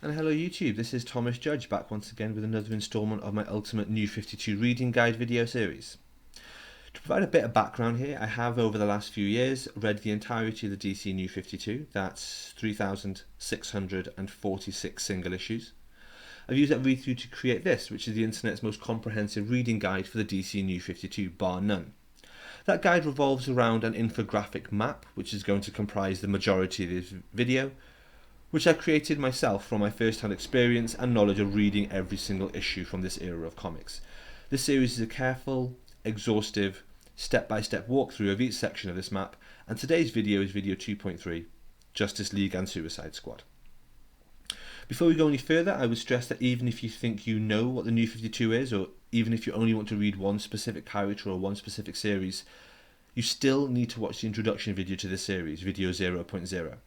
And hello YouTube, this is Thomas Judge back once again with another instalment of my Ultimate New 52 Reading Guide video series. To provide a bit of background here, I have over the last few years read the entirety of the DC New 52, that's 3,646 single issues. I've used that read through to create this, which is the internet's most comprehensive reading guide for the DC New 52, bar none. That guide revolves around an infographic map, which is going to comprise the majority of this video, which I created myself from my first-hand experience and knowledge of reading every single issue from this era of comics. This series is a careful, exhaustive, step-by-step walkthrough of each section of this map, and today's video is video 2.3, Justice League and Suicide Squad. Before we go any further, I would stress that even if you think you know what the New 52 is, or even if you only want to read one specific character or one specific series, you still need to watch the introduction video to this series, video 0.0.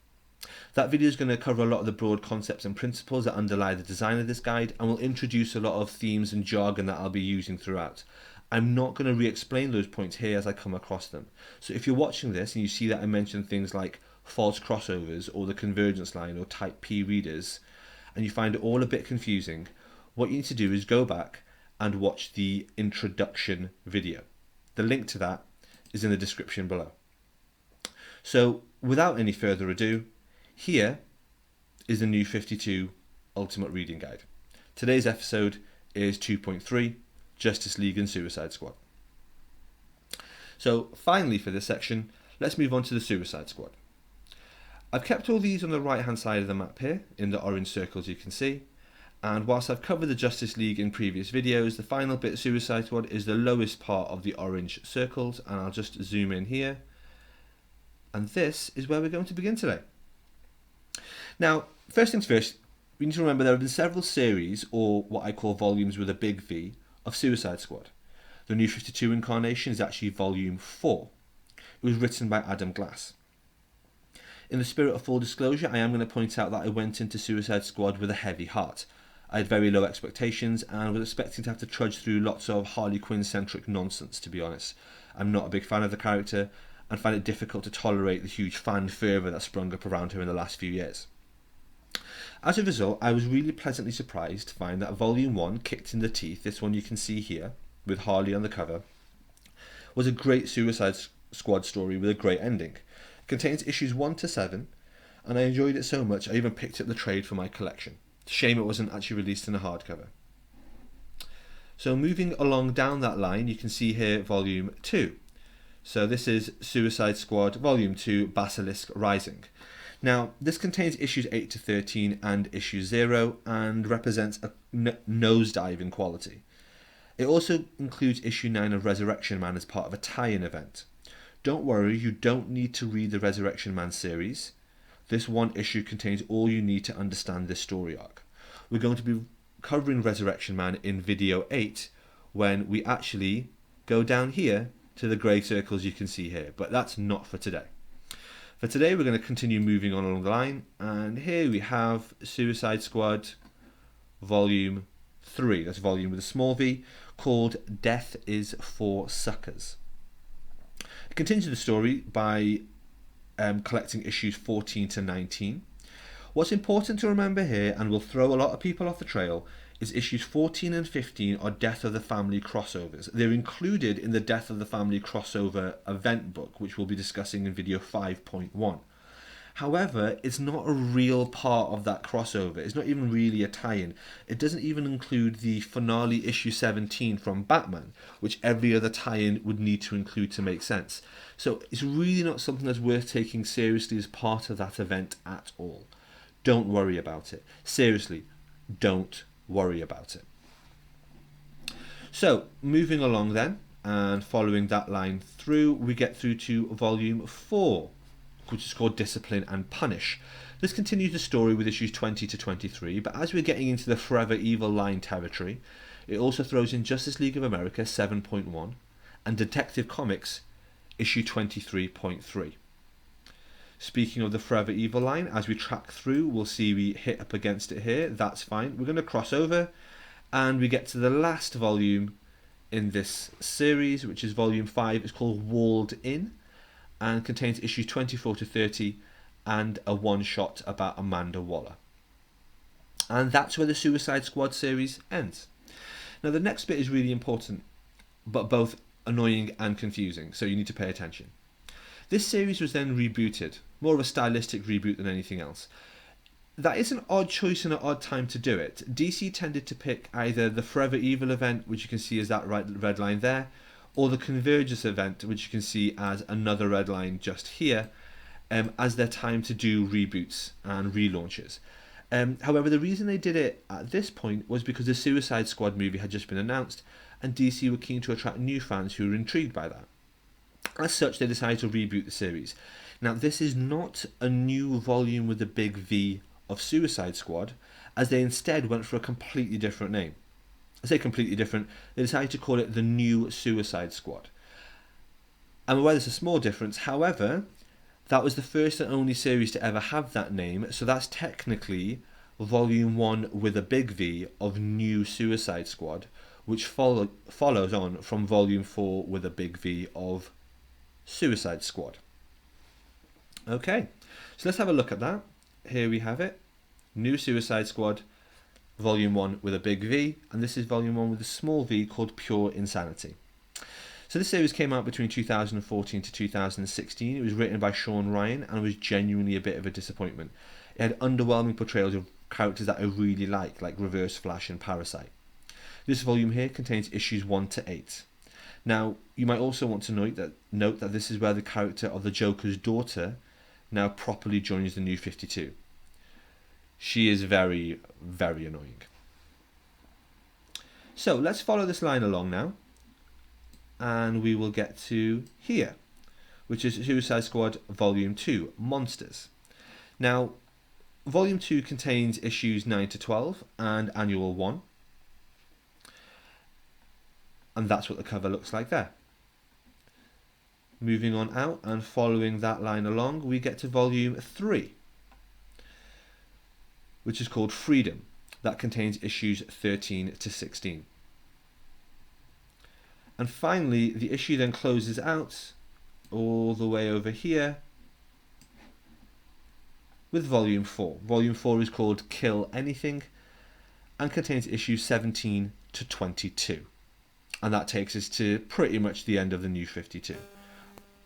That video is going to cover a lot of the broad concepts and principles that underlie the design of this guide, and will introduce a lot of themes and jargon that I'll be using throughout. I'm not going to re-explain those points here as I come across them. So if you're watching this and you see that I mention things like false crossovers or the convergence line or type P readers, and you find it all a bit confusing, what you need to do is go back and watch the introduction video. The link to that is in the description below. So without any further ado, here is the New 52 Ultimate Reading Guide. Today's episode is 2.3, Justice League and Suicide Squad. So finally for this section, let's move on to the Suicide Squad. I've kept all these on the right hand side of the map here, in the orange circles you can see, and whilst I've covered the Justice League in previous videos, the final bit, Suicide Squad, is the lowest part of the orange circles, and I'll just zoom in here, and this is where we're going to begin today. Now, first things first, we need to remember there have been several series, or what I call volumes with a big V, of Suicide Squad. The New 52 incarnation is actually volume 4. It was written by Adam Glass. In the spirit of full disclosure, I am going to point out that I went into Suicide Squad with a heavy heart. I had very low expectations and was expecting to have to trudge through lots of Harley Quinn-centric nonsense, to be honest. I'm not a big fan of the character and find it difficult to tolerate the huge fan fervour that sprung up around her in the last few years. As a result, I was really pleasantly surprised to find that Volume 1, Kicked in the Teeth, this one you can see here, with Harley on the cover, was a great Suicide Squad story with a great ending. It contains issues 1 to 7, and I enjoyed it so much I even picked up the trade for my collection. It's a shame it wasn't actually released in a hardcover. So moving along down that line, you can see here Volume 2. So this is Suicide Squad Volume 2, Basilisk Rising. Now, this contains issues 8 to 13 and issue 0 and represents a nosedive in quality. It also includes issue 9 of Resurrection Man as part of a tie-in event. Don't worry, you don't need to read the Resurrection Man series. This one issue contains all you need to understand this story arc. We're going to be covering Resurrection Man in video 8 when we actually go down here to the grey circles you can see here, but that's not for today. For today, we're going to continue moving on along the line, and here we have Suicide Squad Volume 3, that's volume with a small v, called Death is for Suckers. It continues the story by collecting issues 14 to 19. What's important to remember here, and will throw a lot of people off the trail, is issues 14 and 15 are Death of the Family crossovers. They're included in the Death of the Family crossover event book, which we'll be discussing in video 5.1. However, it's not a real part of that crossover. It's not even really a tie-in. It doesn't even include the finale issue 17 from Batman, which every other tie-in would need to include to make sense. So it's really not something that's worth taking seriously as part of that event at all. Don't worry about it. Seriously, don't worry about it. So, moving along then, and following that line through, we get through to volume 4, which is called Discipline and Punish. This continues the story with issues 20 to 23, but as we're getting into the Forever Evil line territory, it also throws in Justice League of America 7.1 and Detective Comics issue 23.3. Speaking of the Forever Evil line, as we track through, we'll see we hit up against it here. That's fine. We're going to cross over, and we get to the last volume in this series, which is volume 5. It's called Walled In, and contains issues 24 to 30 and a one-shot about Amanda Waller. And that's where the Suicide Squad series ends. Now the next bit is really important, but both annoying and confusing, so you need to pay attention. This series was then rebooted, more of a stylistic reboot than anything else. That is an odd choice and an odd time to do it. DC tended to pick either the Forever Evil event, which you can see as that red line there, or the Convergence event, which you can see as another red line just here, as their time to do reboots and relaunches. However, the reason they did it at this point was because the Suicide Squad movie had just been announced, and DC were keen to attract new fans who were intrigued by that. As such, they decided to reboot the series. Now, this is not a new volume with a big V of Suicide Squad, as they instead went for a completely different name. I say completely different, they decided to call it the New Suicide Squad. I'm aware there's a small difference, however, that was the first and only series to ever have that name, so that's technically Volume 1 with a big V of New Suicide Squad, which follows on from Volume 4 with a big V of Suicide Squad. Okay, so let's have a look at that. Here we have it. New Suicide Squad, Volume 1 with a big V, and this is Volume 1 with a small v called Pure Insanity. So this series came out between 2014 to 2016. It was written by Sean Ryan and was genuinely a bit of a disappointment. It had underwhelming portrayals of characters that I really like Reverse Flash and Parasite. This volume here contains issues 1 to 8. Now, you might also want to note that this is where the character of the Joker's daughter now properly joins the New 52. She is very, very annoying. So let's follow this line along now, and we will get to here, which is Suicide Squad Volume 2, Monsters. Now, Volume 2 contains issues 9 to 12 and Annual 1. And that's what the cover looks like there. Moving on out and following that line along, we get to Volume 3, which is called Freedom. That contains issues 13 to 16. And finally, the issue then closes out all the way over here with Volume 4. Volume 4 is called Kill Anything and contains issues 17 to 22. And that takes us to pretty much the end of the New 52.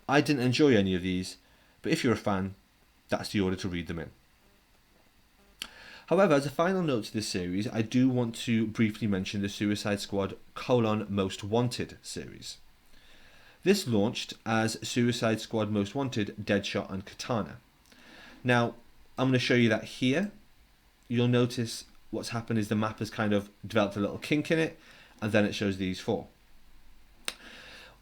I didn't enjoy any of these, but if you're a fan, that's the order to read them in. However, as a final note to this series, I do want to briefly mention the Suicide Squad : Most Wanted series. This launched as Suicide Squad Most Wanted, Deadshot and Katana. Now, I'm going to show you that here. You'll notice what's happened is the map has kind of developed a little kink in it, and then it shows these four.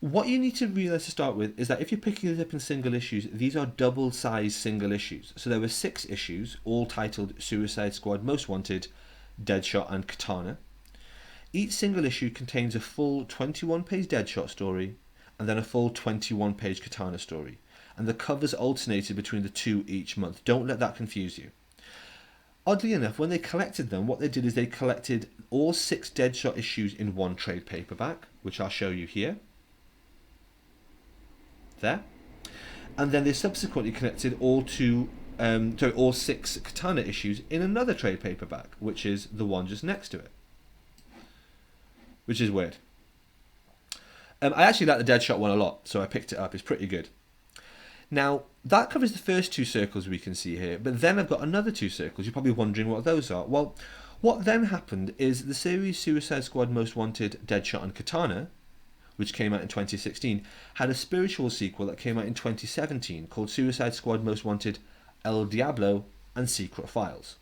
What you need to realise to start with is that if you're picking this up in single issues, these are double-sized single issues. So there were 6 issues, all titled Suicide Squad Most Wanted, Deadshot and Katana. Each single issue contains a full 21-page Deadshot story and then a full 21-page Katana story. And the covers alternated between the two each month. Don't let that confuse you. Oddly enough, when they collected them, what they did is they collected all 6 Deadshot issues in one trade paperback, which I'll show you here. There, and then they subsequently connected all 6 Katana issues in another trade paperback, which is the one just next to it, which is weird. I actually like the Deadshot one a lot, so I picked it up. It's pretty good. Now, that covers the first 2 circles we can see here, but then I've got another 2 circles. You're probably wondering what those are. Well, what then happened is the series Suicide Squad Most Wanted, Deadshot and Katana, which came out in 2016, had a spiritual sequel that came out in 2017 called Suicide Squad Most Wanted, El Diablo and Secret Files.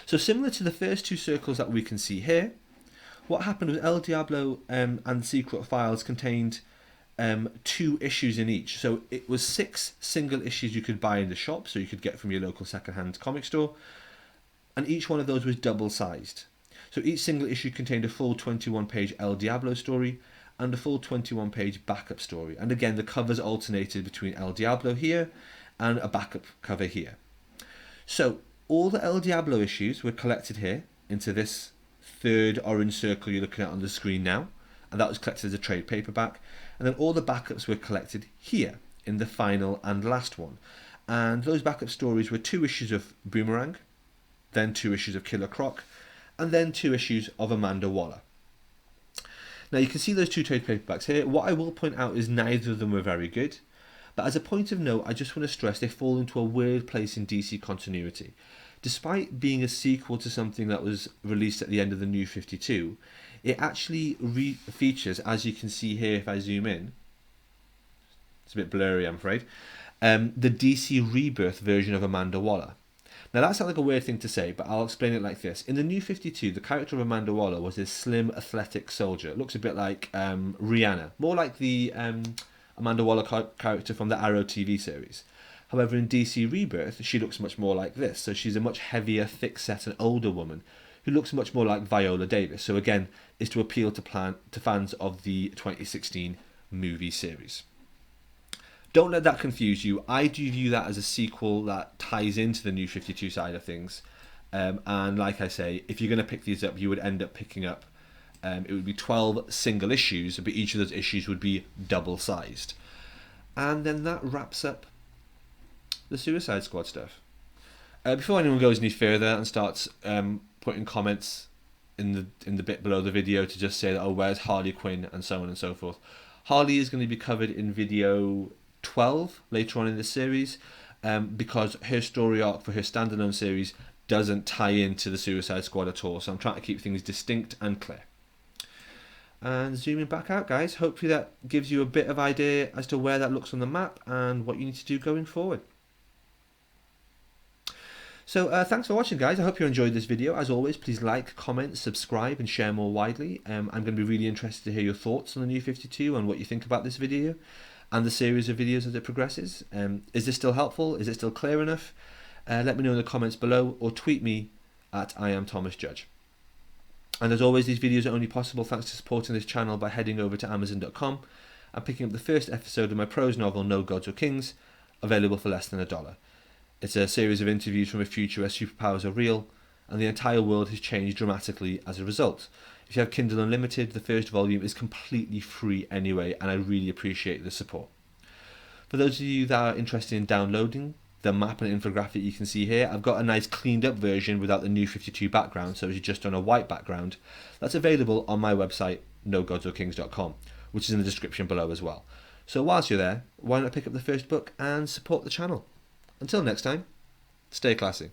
So similar to the first 2 circles that we can see here, what happened was El Diablo and Secret Files contained 2 issues in each. So it was 6 single issues you could buy in the shop, so you could get from your local secondhand comic store, and each one of those was double-sized. So each single issue contained a full 21-page El Diablo story and a full 21-page backup story. And again, the covers alternated between El Diablo here and a backup cover here. So all the El Diablo issues were collected here into this 3rd orange circle you're looking at on the screen now, and that was collected as a trade paperback. And then all the backups were collected here in the final and last one. And those backup stories were 2 issues of Boomerang, then 2 issues of Killer Croc, and then 2 issues of Amanda Waller. Now you can see those 2 trade paperbacks here. What I will point out is neither of them were very good, but as a point of note, I just want to stress they fall into a weird place in DC continuity. Despite being a sequel to something that was released at the end of the New 52, it actually features, as you can see here if I zoom in, it's a bit blurry I'm afraid, the DC Rebirth version of Amanda Waller. Now that sounds like a weird thing to say, but I'll explain it like this. In the New 52, the character of Amanda Waller was this slim, athletic soldier. It looks a bit like Rihanna, more like the Amanda Waller character from the Arrow TV series. However, in DC Rebirth, she looks much more like this. So she's a much heavier, thick-set and older woman who looks much more like Viola Davis. So again, is to appeal to fans of the 2016 movie series. Don't let that confuse you. I do view that as a sequel that ties into the New 52 side of things. And like I say, if you're going to pick these up, you would end up picking up, it would be 12 single issues, but each of those issues would be double-sized. And then that wraps up the Suicide Squad stuff. Before anyone goes any further and starts putting comments in the bit below the video to just say that, oh, where's Harley Quinn and so on and so forth. Harley is going to be covered in video 12 later on in the series, because her story arc for her standalone series doesn't tie into the Suicide Squad at all. So I'm trying to keep things distinct and clear. And zooming back out, guys, hopefully that gives you a bit of idea as to where that looks on the map and what you need to do going forward. So thanks for watching, guys. I hope you enjoyed this video. As always, please like, comment, subscribe and share more widely. I'm going to be really interested to hear your thoughts on the New 52 and what you think about this video and the series of videos as it progresses. Is this still helpful? Is it still clear enough? Let me know in the comments below or tweet me at @IamThomasJudge. And as always, these videos are only possible thanks to supporting this channel by heading over to Amazon.com and picking up the first episode of my prose novel, No Gods or Kings, available for less than $1. It's a series of interviews from a future where superpowers are real and the entire world has changed dramatically as a result. If you have Kindle Unlimited, the first volume is completely free anyway, and I really appreciate the support. For those of you that are interested in downloading the map and infographic you can see here, I've got a nice cleaned up version without the New 52 background, so it's just on a white background. That's available on my website, nogodsorkings.com, which is in the description below as well. So whilst you're there, why not pick up the first book and support the channel? Until next time, stay classy.